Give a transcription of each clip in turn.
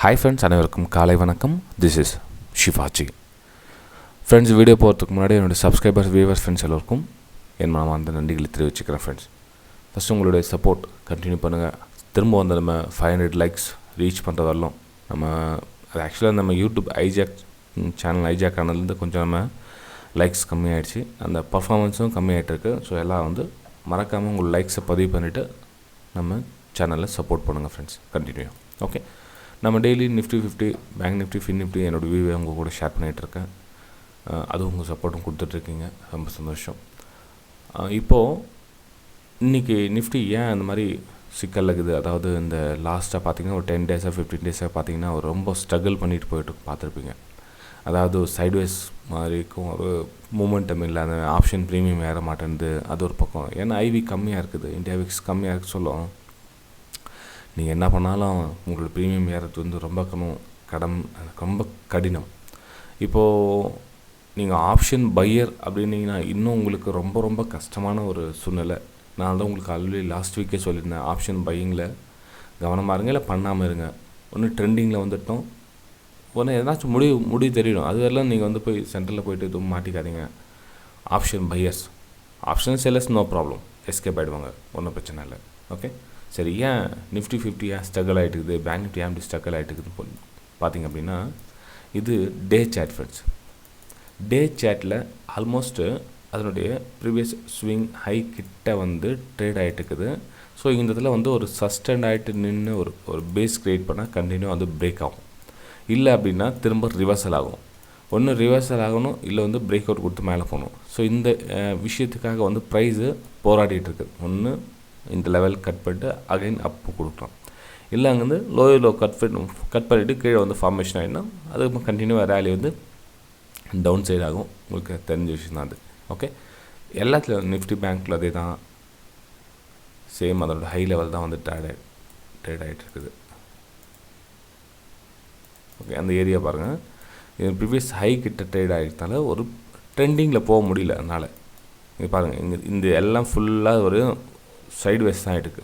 Hi friends, அனைவருக்கும் காலை வணக்கம். This is Shivaji. Friends, video போகிறதுக்கு முன்னாடி என்னுடைய சப்ஸ்கிரைபர்ஸ், வியூவர்ஸ், ஃப்ரெண்ட்ஸ் எல்லோருக்கும் என் மனமார்ந்த நன்றிகளை தெரிவிச்சுக்கிறேன். ஃப்ரெண்ட்ஸ், ஃபஸ்ட்டு உங்களுடைய சப்போர்ட் கண்டினியூ பண்ணுங்கள். திரும்ப வந்து நம்ம 500 லைக்ஸ் ரீச் பண்ணுறது வரலாம். நம்ம அது ஆக்சுவலாக நம்ம யூடியூப் சேனல் ஐஜாக் ஆனதுலேருந்து கொஞ்சம் நம்ம லைக்ஸ் கம்மியாகிடுச்சு, அந்த பர்ஃபார்மன்ஸும் கம்மியாகிட்டுருக்கு. ஸோ எல்லாம் வந்து மறக்காமல் உங்கள் லைக்ஸை பதிவு பண்ணிவிட்டு நம்ம சேனலில் சப்போர்ட் பண்ணுங்கள் ஃப்ரெண்ட்ஸ். கண்டினியூ. ஓகே, நம்ம daily Nifty 50, bank Nifty, fin Nifty என்னோடய வியூவை உங்கள் கூட ஷேர் பண்ணிகிட்ருக்கேன். அதுவும் உங்கள் சப்போர்ட்டும் கொடுத்துட்ருக்கீங்க, ரொம்ப சந்தோஷம். இப்போது இன்றைக்கி நிஃப்டி ஏன் அந்த மாதிரி சிக்கல் இருக்குது, அதாவது இந்த லாஸ்ட்டாக பார்த்திங்கன்னா ஒரு 10 டேஸாக 15 டேஸாக பார்த்திங்கன்னா அவர் ரொம்ப ஸ்ட்ரகிள் பண்ணிட்டு போய்ட்டு பார்த்துருப்பீங்க. அதாவது சைட்வேஸ் மாதிரி இருக்கும், ஒரு மூமெண்டம் இல்லை, அந்த ஆப்ஷன் ப்ரீமியம் ஏற மாட்டேன்து, அது ஒரு பக்கம். ஏன்னா ஐவி கம்மியாக இருக்குது, இந்தியா விக்ஸ் கம்மியாக இருக்குது சொல்லும். நீங்கள் என்ன பண்ணாலும் உங்களோட ப்ரீமியம் ஏறது வந்து ரொம்ப கடினம். இப்போது நீங்கள் ஆப்ஷன் பையர் அப்படின்னீங்கன்னா இன்னும் உங்களுக்கு ரொம்ப ரொம்ப கஷ்டமான ஒரு சூழ்நிலை. நான் தான் உங்களுக்கு ஆல்ரெடி லாஸ்ட் வீக்கே சொல்லியிருந்தேன், ஆப்ஷன் பையிங்கில் கவனமாக இருங்க, இல்லை பண்ணாமல் இருங்க. ஒன்று ட்ரெண்டிங்கில் வந்துட்டோம், ஒன்று ஏதாச்சும் முடிவு தெரியணும். அது வரலாம் நீங்கள் வந்து போய் சென்டரில் போய்ட்டு எதுவும் மாட்டிக்காதீங்க. Option buyers, option sellers no problem, escape ஆகிடுவாங்க, ஒன்றும் பிரச்சனை இல்லை. ஓகே, சரி. ஏன் நிஃப்டி 50 ஏன் ஸ்ட்ரகிள் ஆகிட்டு இருக்குது, பேங்க் நிஃப்டி ஏன் ஸ்ட்ரகிள் ஆகிட்டு இருக்குதுன்னு பார்த்திங்க அப்படின்னா, இது டே சேட் ஃப்ரெண்ட்ஸ். டே சேட்டில் ஆல்மோஸ்ட்டு அதனுடைய ப்ரீவியஸ் ஸ்விங் ஹை கிட்ட வந்து ட்ரேட் ஆகிட்டு இருக்குது. ஸோ இந்த இதில் வந்து ஒரு சஸ்டெண்ட் ஆகிட்டு நின்று ஒரு பேஸ் க்ரியேட் பண்ணால் கண்டினியூ வந்து பிரேக் ஆகும். இல்லை அப்படின்னா திரும்ப ரிவர்சல் ஆகும். ஒன்று ரிவர்சல் ஆகணும், இல்லை வந்து பிரேக் அவுட் கொடுத்து மேலே போகணும். ஸோ இந்த விஷயத்துக்காக வந்து ப்ரைஸு போராடிட்டு இருக்குது. ஒன்று இந்த லெவல் கட் பண்ணிட்டு அகைன் அப்பு கொடுக்கலாம், இல்லை அங்கேருந்து லோ கட் பண்ணிவிட்டு கீழே வந்து ஃபார்மேஷன் ஆகிடுனா அது கண்டினியூவாக ரேலி வந்து டவுன் சைட் ஆகும். உங்களுக்கு தெரிஞ்ச விஷயம் தான் அது. ஓகே, எல்லாத்துலையும் நிஃப்டி பேங்க்கில் அதே தான், சேம் அதோட ஹை லெவல் தான் வந்து ட்ரேட் ஆகிட்டு இருக்குது. ஓகே, அந்த ஏரியா பாருங்கள், இது ப்ரீவியஸ் ஹை கிட்ட ட்ரேட் ஆகிட்டதால ஒரு ட்ரெண்டிங்கில் போக முடியல. அதனால் இங்கே பாருங்கள், இந்த எல்லாம் ஃபுல்லாக ஒரு சைட்வேஸ் தான் ஆகிட்டு.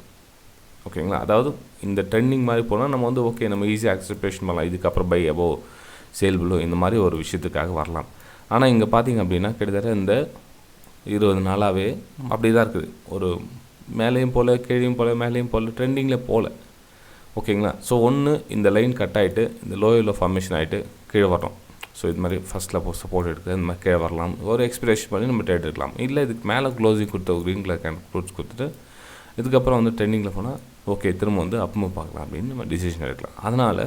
ஓகேங்களா, அதாவது இந்த ட்ரெண்டிங் மாதிரி போனால் நம்ம வந்து ஓகே, நம்ம ஈஸியாக அக்செப்டேஷன் பண்ணலாம், இதுக்கப்புறம் பை அபோ சேல் பிலோ இந்த மாதிரி ஒரு விஷயத்துக்காக வரலாம். ஆனால் இங்கே பார்த்திங்க அப்படின்னா கிட்டத்தட்ட இந்த 20 நாளாகவே அப்படி தான் இருக்குது. ஒரு மேலேயும் போல், கீழேயும் போல், மேலேயும் போல், ட்ரெண்டிங்கில் போல். ஓகேங்களா, ஸோ ஒன்று இந்த லைன் கட் ஆகிட்டு இந்த லோ ஃபார்மேஷன் ஆகிட்டு கீழே வரோம். ஸோ இது மாதிரி ஃபஸ்ட்டில் சப்போர்ட் எடுக்குது, இந்த மாதிரி கீழே வரலாம், ஒரு எக்ஸ்பிரேஷன் பண்ணி நம்ம ட்ரேட் எடுக்கலாம். இல்லை இதுக்கு மேலே க்ளோசிங் கொடுத்த க்ரீன் கலர் க்ளோஸ் கொடுத்துட்டு இதுக்கப்புறம் வந்து ட்ரெண்டிங்கில் போனால் ஓகே, திரும்ப வந்து அப்பமா பார்க்கலாம் அப்படின்னு நம்ம டிசிஷன் எடுக்கலாம். அதனால்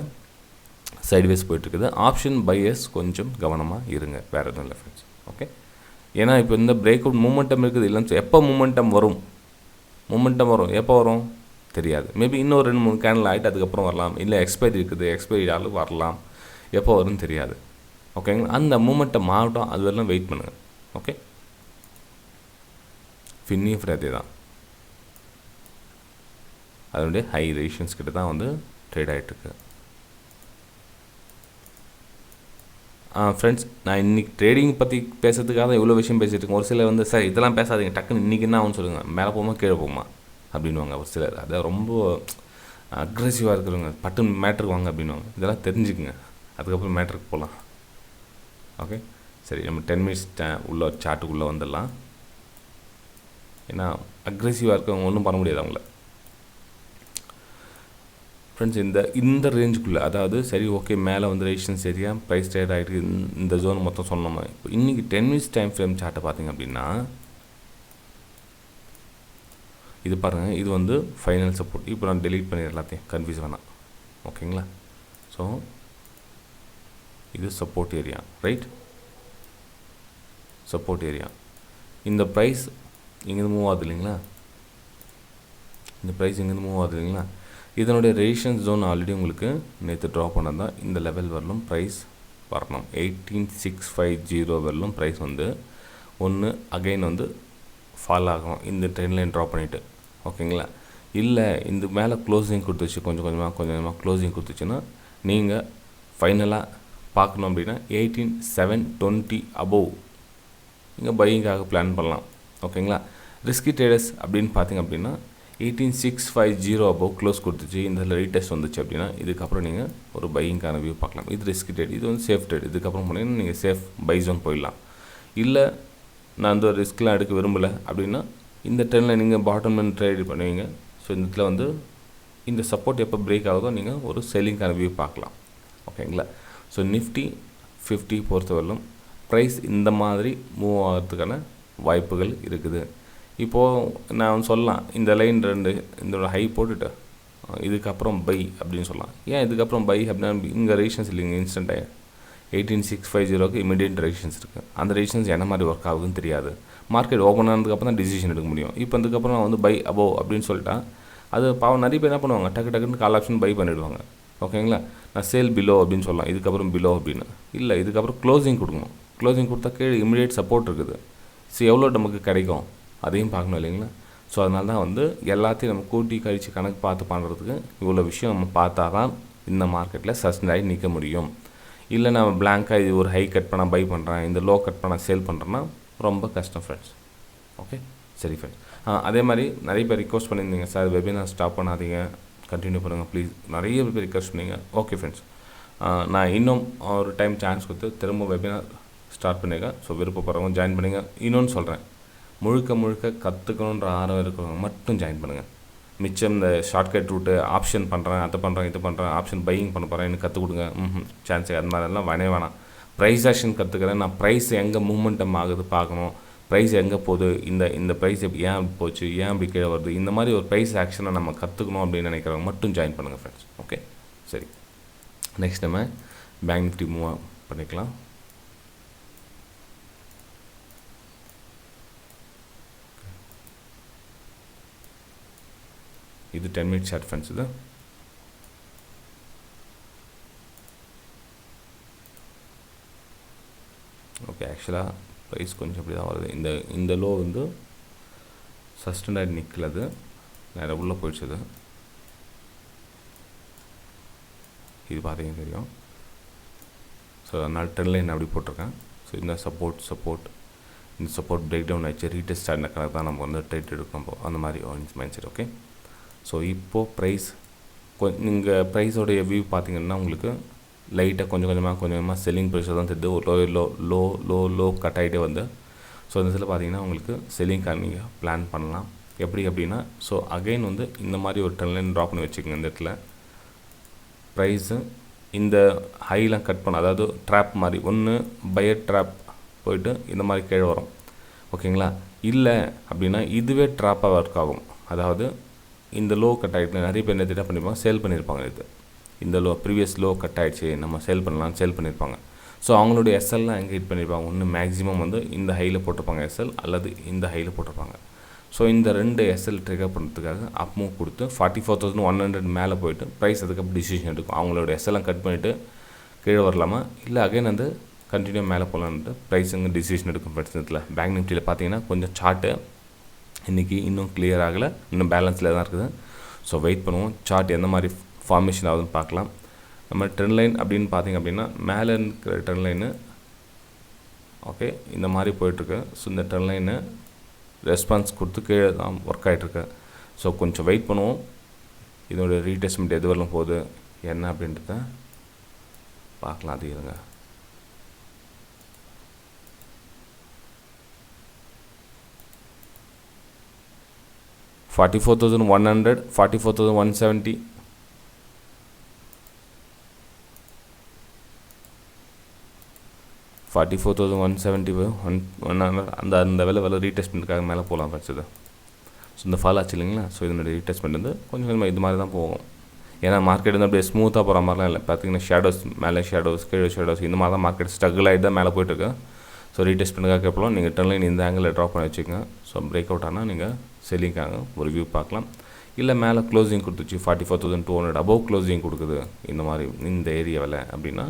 சைட்வேஸ் போய்ட்டுருக்குது. ஆப்ஷன் பையர்ஸ் கொஞ்சம் கவனமாக இருங்க, வேறு எதுவும் இல்லை ஃப்ரெண்ட்ஸ். ஓகே, ஏன்னா இப்போ இந்த பிரேக் அவுட் மூமெண்டம் இருக்குது. இல்லைன்னு எப்போ மூமெண்டம் வரும், எப்போ வரும் தெரியாது. மேபி இன்னும் 2-3 கேண்டில் ஆகிட்டு அதுக்கப்புறம் வரலாம், இல்லை எக்ஸ்பைரி இருக்குது, எக்ஸ்பைரி ஆளும் வரலாம், எப்போ வரும்னு தெரியாது. ஓகேங்களா, அந்த மூமெண்டம் ஆகட்டும், அது வரலாம் வெயிட் பண்ணுங்கள். ஓகே, ஃபின்னியும் ஃப்ரீ அதே தான், அதனுடைய ஹை ரேஷன்ஸ் கிட்ட தான் வந்து ட்ரேட் ஆகிட்டுருக்கு. ஃப்ரெண்ட்ஸ், நான் இன்றைக்கி ட்ரேடிங் பற்றி பேசுறதுக்காக தான் இவ்வளோ விஷயம் பேசிகிட்டு இருக்கேன். ஒரு சிலர் வந்து சார் இதெல்லாம் பேசாதீங்க, டக்குன்னு இன்றைக்கி என்ன ஆகும்னு சொல்லுங்கள், மேலே போகுமா கீழே போகுமா அப்படின்வாங்க ஒரு சிலர். அதை ரொம்ப அக்ரெசிவாக இருக்கிறவங்க பட்டு மேட்ருக்கு வாங்க அப்படின்வாங்க. இதெல்லாம் தெரிஞ்சுக்குங்க, அதுக்கப்புறம் மேட்ருக்கு போகலாம். ஓகே, சரி, நம்ம 10 மினிட்ஸ் உள்ள சார்ட்டுக்குள்ளே வந்துடலாம். ஏன்னா அக்ரெசிவாக இருக்கவங்க ஒன்றும் பண்ண முடியாது அவங்கள. ஃப்ரெண்ட்ஸ், இந்த ரேஞ்சுக்குள்ளே, அதாவது சரி ஓகே, மேலே வந்து ரெசிஸ்டன்ஸ் ஏரியா, ப்ரைஸ் ட்ரேட் ஆகிட்டு இந்த ஜோன் மொத்தம் சொன்னோம். இப்போ இன்றைக்கி 10 மினிட்ஸ் டைம் ஃப்ரேம் சார்ட்டை பார்த்திங்க அப்படின்னா இது பாருங்கள், இது வந்து ஃபைனல் சப்போர்ட். இப்போ நான் டெலீட் பண்ணி எல்லாத்தையும், கன்ஃபியூஸ் வேணாம். ஓகேங்களா, ஸோ இது support area, right, support area. இந்த ப்ரைஸ் இங்கேருந்து மூவ் ஆகுது இல்லைங்களா, இதனுடைய ரெசிஸ்டன்ஸ் ஜோன் ஆல்ரெடி உங்களுக்கு நேற்று ட்ரா பண்ணது தான். இந்த லெவல் வரலும் ப்ரைஸ் வரணும், 18650 வரலும் ப்ரைஸ் வந்து ஒன்று அகைன் வந்து ஃபால் ஆகும், இந்த ட்ரெண்ட் லைன் ட்ரா பண்ணிவிட்டு. ஓகேங்களா, இல்லை இந்த மேலே க்ளோசிங் கொடுத்துச்சு, கொஞ்சம் கொஞ்சமாக க்ளோசிங் கொடுத்துச்சுன்னா நீங்கள் ஃபைனலாக பார்க்கணும் அப்படின்னா 18720 அபோவ் நீங்கள் பையிங்காக பிளான் பண்ணலாம். ஓகேங்களா, ரிஸ்கி ட்ரேடர்ஸ் அப்படின்னு பார்த்திங்க அப்படின்னா 18650 above க்ளோஸ் கொடுத்துச்சு, இந்த ரீடெஸ்ட் வந்துச்சு அப்படின்னா இதுக்கப்புறம் நீங்கள் ஒரு பையிங்கான வியூ பார்க்கலாம். இது ரிஸ்க் ட்ரேட், இது வந்து சேஃப் ட்ரேட். இதுக்கப்புறம் போனீங்கன்னா நீங்கள் சேஃப் பை ஜோன் போயிடலாம். இல்லை நான் அந்த ரிஸ்க்லாம் எடுக்க விரும்பலை அப்படின்னா இந்த ட்ரெண்டில் நீங்கள் பாட்டம் லைன் ட்ரேட் பண்ணுவீங்க. ஸோ இந்த இடத்துல வந்து இந்த சப்போர்ட் எப்போ பிரேக் ஆகுதோ நீங்கள் ஒரு செல்லிங்கான வியூ பார்க்கலாம். ஓகேங்களா? ஸோ நிஃப்டி 50 பொறுத்தவரையிலும் ப்ரைஸ் இந்த மாதிரி மூவ் ஆகிறதுக்கான வாய்ப்புகள் இருக்குது. இப்போது நான் சொல்லலாம் இந்த லைன் 2 இதோட ஹை போட்டுட்டு இதுக்கப்புறம் பை அப்படின்னு சொல்லலாம். ஏன் இதுக்கப்புறம் பை அப்படின்னா இங்கே ரெசிஸ்டன்ஸ் இல்லைங்க, இன்ஸ்டண்ட்டாக 18650க்கு இமீடியட் ரெசிஸ்டன்ஸ் இருக்குது. அந்த ரெசிஸ்டன்ஸ் என்ன மாதிரி ஒர்க் ஆகுதுன்னு தெரியாது. மார்க்கெட் ஓப்பன் ஆனதுக்கப்புறம் தான் டிசிஷன் எடுக்க முடியும். இப்போ இதுக்கப்புறம் நான் வந்து பை அபோவ் அப்படின்னு சொல்லிட்டா அது பாவம் நிறைய பேர் என்ன பண்ணுவாங்க, டக்கு டக்குன்னு கால் ஆப்ஷன் பை பண்ணிவிடுவாங்க. ஓகேங்களா? நான் சேல் பிலோ அப்படின்னு சொல்லலாம், இதுக்கப்புறம் பிலோ அப்படின்னு இல்லை, இதுக்கப்புறம் க்ளோசிங் கொடுக்கணும். க்ளோசிங் கொடுத்தா கீழே இமீடியட் சப்போர்ட் இருக்குது. ஸோ எவ்வளோ நமக்கு கிடைக்கும் அதையும் பார்க்கணும் இல்லைங்களா? ஸோ அதனால தான் வந்து எல்லாத்தையும் நம்ம கூட்டி கழித்து கணக்கு பார்த்து பண்ணுறதுக்கு இவ்வளோ விஷயம் நம்ம பார்த்தா தான் இந்த மார்க்கெட்டில் சஸ்டெயின் ஆகி நிற்க முடியும். இல்லை நான் பிளாங்காக இது ஒரு ஹை கட் பண்ணால் பை பண்ணுறேன், இந்த லோ கட் பண்ணால் சேல் பண்ணுறேன்னா ரொம்ப கஷ்டம் ஃப்ரெண்ட்ஸ். ஓகே, சரி ஃப்ரெண்ட்ஸ். அதே மாதிரி நிறைய பேர் ரிக்வஸ்ட் பண்ணியிருந்தீங்க, சார் வெபினார் ஸ்டாப் பண்ணாதீங்க, கண்டினியூ பண்ணுங்கள் ப்ளீஸ். நிறைய பேர் ரிக்வஸ்ட் பண்ணிங்க. ஓகே ஃப்ரெண்ட்ஸ், நான் இன்னும் ஒரு டைம் சான்ஸ் கொடுத்து திரும்ப வெபினார் ஸ்டார்ட் பண்ணியிருக்கேன். ஸோ விருப்பப்படுறவங்க ஜாயின் பண்ணுங்க. இன்னொன்று சொல்கிறேன், முழுக்க முழுக்க கற்றுக்கணுன்ற ஆர்வம் இருக்கிறவங்க மட்டும் ஜாயின் பண்ணுங்கள். மிச்சம் இந்த ஷார்ட்கட் ரூட்டு ஆப்ஷன் பண்ணுறேன், அதை பண்ணுறேன், இது பண்ணுறேன், ஆப்ஷன் பையிங் பண்ண போகிறேன், எனக்கு கற்றுக் கொடுங்க, சான்ஸே அது மாதிரிலாம் வேணாம். ப்ரைஸ் ஆக்ஷன் கற்றுக்கிறேன், நான் ப்ரைஸ் எங்கே மூமெண்டம் ஆகுது பார்க்கணும், ப்ரைஸ் எங்கே போகுது, இந்த ப்ரைஸ் ஏன் அப்படி போச்சு, ஏன் அப்படி கீழே வருது, இந்த மாதிரி ஒரு ப்ரைஸ் ஆக்ஷனை நம்ம கற்றுக்கணும் அப்படின்னு நினைக்கிறவங்க மட்டும் ஜாயின் பண்ணுங்கள் ஃப்ரெண்ட்ஸ். ஓகே, சரி. நெக்ஸ்ட் நம்ம பேங்க் நிஃப்டி மூவ் பண்ணிக்கலாம். இது 10 மினிட்ஸ் சார்ட் ஃப்ரெண்ட்ஸ். இது ஓகே, ஆக்சுவலாக ப்ரைஸ் கொஞ்சம் அப்படி தான் வருது. இந்த லோ வந்து சஸ்டெண்ட் ஆகி நிற்கலது, நேரம் உள்ளே போயிடுச்சு. இது பார்த்தீங்கன்னா தெரியும். ஸோ அதனால் ட்ரெண்ட் லைன் அப்படி போட்டிருக்கேன். ஸோ இந்த சப்போர்ட் இந்த சப்போர்ட் பிரேக் டவுன் ஆகிடுச்சு, ரீடெஸ்ட் ஆகின கணக்கு தான் நம்ம வந்து ட்ரேட் எடுக்கணும், அந்த மாதிரி மைண்ட் செட். ஓகே, ஸோ இப்போது ப்ரைஸ் நீங்கள் ப்ரைஸோடைய வியூ பார்த்தீங்கன்னா உங்களுக்கு லைட்டாக கொஞ்சம் கொஞ்சமாக செல்லிங் ப்ரைஸில் தான் தெரியுது. ஒரு லோ கட் ஆகிட்டே வந்து ஸோ இந்த இதில் பார்த்தீங்கன்னா உங்களுக்கு செல்லிங்காக நீங்கள் பிளான் பண்ணலாம். எப்படி அப்படின்னா, ஸோ அகைன் வந்து இந்த மாதிரி ஒரு ட்ரெண்ட் லைன் ட்ராப் பண்ணி வச்சுக்கோங்க. இந்த இடத்துல ப்ரைஸு இந்த ஹைலாம் கட் பண்ண, அதாவது ட்ராப் மாதிரி ஒன்று பையர் ட்ராப் போயிட்டு இந்த மாதிரி கீழே வரும். ஓகேங்களா? இல்லை அப்படின்னா இதுவே ட்ராப்பாக ஒர்க் ஆகும். அதாவது இந்த லோ கட் ஆகிட்டு நிறைய பேர் என்ன பண்ணியிருப்பாங்க, சேல் பண்ணியிருப்பாங்க. இந்த லோ ப்ரீவியஸ் லோ கட் ஆகிடுச்சு, நம்ம சேல் பண்ணியிருப்பாங்க. ஸோ அவங்களுடைய எஸ்எல்லாம் எங்கே ஹிட் பண்ணியிருப்பாங்க, ஒன்று மேக்ஸிமம் வந்து இந்த ஹையில் போட்டிருப்பாங்க எஸ்எல், அல்லது இந்த ஹையில் போட்டிருப்பாங்க. ஸோ இந்த 2 எஸ்எல் ட்ரிகர் பண்ணுறதுக்காக அப் மூவ் கொடுத்து 44,100 மேலே போயிட்டு ப்ரைஸ் அதுக்கப்புறம் டிசிஷன் எடுக்கும். அவங்களோட எஸ்எல்லாம் கட் பண்ணிவிட்டு கீழே வரலாமா, இல்லை அகைன் வந்து கண்டினியூ மேலே போகலான்ட்டு ப்ரைஸுங்க டிசிஷன் எடுக்கும். பிரச்சனத்தில் பேங்க் நிஃப்டியில் பார்த்தீங்கன்னா கொஞ்சம் சார்ட்டு இன்றைக்கி இன்னும் கிளியர் ஆகலை, இன்னும் பேலன்ஸில் தான் இருக்குது. ஸோ வெயிட் பண்ணுவோம், சார்ட் எந்த மாதிரி ஃபார்மேஷன் ஆகுதுன்னு பார்க்கலாம். நம்ம ட்ரெண்ட் லைன் அப்படின்னு பார்த்திங்க அப்படின்னா மேலே இருக்கிற ட்ரெண்ட் லைனு ஓகே இந்த மாதிரி போயிட்டுருக்கு. ஸோ இந்த ட்ரெண்ட் லைனு ரெஸ்பான்ஸ் கொடுத்து கீழே தான் ஒர்க் ஆகிட்டுருக்கு. ஸோ கொஞ்சம் வெயிட் பண்ணுவோம், இதோட ரீடெஸ்ட்மெண்ட் எது வரலும் போகுது என்ன அப்படின்றத பார்க்கலாம். அது இருங்க, $44,100, $44,170, அந்த வேலை ரீடெஸ்ட்மெண்ட்டுக்காக மேலே போகலாம் வச்சது. ஸோ இந்த ஃபால் ஆச்சு இல்லைங்களா? ஸோ இதனுடைய ரீடெஸ்ட்மெண்ட் வந்து கொஞ்சம் இது மாதிரி தான் போகும். ஏன்னா மார்க்கெட் வந்து அப்படியே ஸ்மூத்தாக போகிற மாதிரிலாம் இல்லை. பார்த்தீங்கன்னா ஷேடோஸ் மேலே ஷேடோஸ் கீழே ஷேடோஸ் இந்த மாதிரி தான் மார்க்கெட் ஸ்ட்ரகிள் ஆகிட்டு தான் மேலே போய்ட்டுருக்கு. ஸோ ரீடெஸ்ட்மெண்ட்டுக்காக எப்போலாம் நீங்கள் ட்ரெண்ட் லைன் இந்த ஆங்கிளில் ட்ராப் பண்ணி வச்சுக்கோங்க. ஸோ பிரேக் அவுட் ஆனால் நீங்கள் செல்லிங்காக ஒரு வியூ பார்க்கலாம். இல்லை மேலே க்ளோசிங் கொடுத்துச்சு 44,200 அபோவ் க்ளோசிங் கொடுக்குது இந்த மாதிரி இந்த ஏரியாவில் அப்படின்னா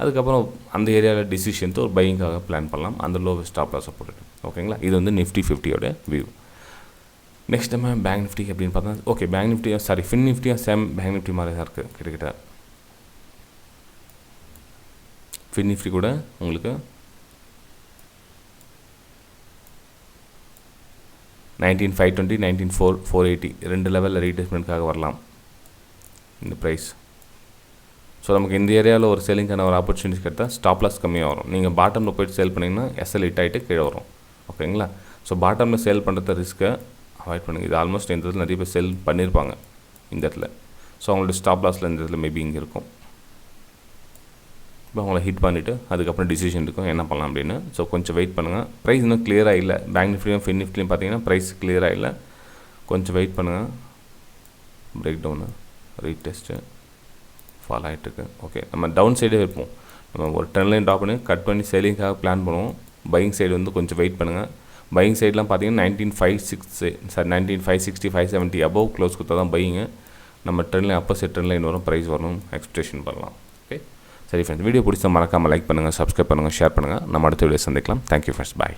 அதுக்கப்புறம் அந்த ஏரியாவில் டிசிஷன் ஒரு பையிங்காக பிளான் பண்ணலாம். அந்த லோ ஸ்டாப் லாஸ் போட்டுட்டு. ஓகேங்களா? இது வந்து நிஃப்டி 50யோட வியூ. நெக்ஸ்ட் நம்ம பேங்க் நிஃப்டி அப்படின்னு பார்த்தா ஓகே பேங்க் நிஃப்டியும் ஃபின் நிஃப்டியும் சேம் பேங்க் நிஃப்டி மாதிரி தான் இருக்குது கிட்டக்கிட்ட. ஃபின் நிஃப்டி கூட உங்களுக்கு 19,520 19,480 ரெண்டு லெவலில் ரீட்ரேஸ்மெண்ட்காக வரலாம் இந்த ப்ரைஸ். ஸோ நமக்கு இந்த ஏரியாவில் ஒரு செல்லிங்கான ஒரு ஆப்பர்ச்சுனிட்டிஸ் கிடைத்தால் ஸ்டாப் லாஸ் கம்மியாக வரும். நீங்கள் பாட்டமில் போய்ட்டு சேல் பண்ணிங்கன்னா எஸ்எல் ஹிட் ஆகிட்டு கீழே வரும். ஓகேங்களா? ஸோ பாட்டமில் சேல் பண்ணுறது ரிஸ்க்கை அவாய்ட் பண்ணுங்கள். இது ஆல்மோஸ்ட் இந்த இடத்துல நிறைய பேர் செல் பண்ணியிருப்பாங்க இந்த இடத்துல. ஸோ அவங்களோட ஸ்டாப் லாஸில் இந்த இடத்துல மேபி இங்கே இருக்கும். இப்போ அவங்கள ஹிட் பண்ணிவிட்டு அதுக்கப்புறம் டிசிஷன் இருக்கும் என்ன பண்ணலாம் அப்படின்னு. ஸோ கொஞ்சம் வெயிட் பண்ணுங்கள். ப்ரைஸ் இன்னும் கிளியராக இல்லை. பேங்க் நிஃப்டியும் ஃபின் நிஃப்டியும் பார்த்தீங்கன்னா ப்ரைஸ் கிளியராக இல்லை. கொஞ்சம் வெயிட் பண்ணுங்கள். பிரேக் டவுனு ரீடெஸ்ட்டு ஃபால் ஆகிட்டுருக்கு. ஓகே, நம்ம டவுன் சைடே இருப்போம். நம்ம ஒரு ட்ரெண்ட் லைன் ட்ராப் பண்ணி கட் பண்ணி சேலிங்காக பிளான் பண்ணுவோம். பையிங் சைடு வந்து கொஞ்சம் வெயிட் பண்ணுங்கள். பையிங் சைட்லாம் பார்த்தீங்கன்னா 19,560 570 அபவ் க்ளோஸ் கொடுத்தா தான் பையிங்கு. நம்ம ட்ரெண்ட் லைன் அப்போ செட் ட்ரெண்ட் லைன் வரும், ப்ரைஸ் வரணும், எக்ஸ்பெக்டேஷன் பண்ணலாம். ஓகே சரி ஃப்ரெண்ட்ஸ், வீடியோ பிடிச்சா மறக்காமல் லைக் பண்ணுங்கள், சப்ஸ்கிரைப் பண்ணுங்கள், ஷேர் பண்ணுங்கள். நம்ம அடுத்த வீடியோ சந்திக்கலாம். தேங்க்யூ ஃப்ரெண்ட்ஸ், பாய்.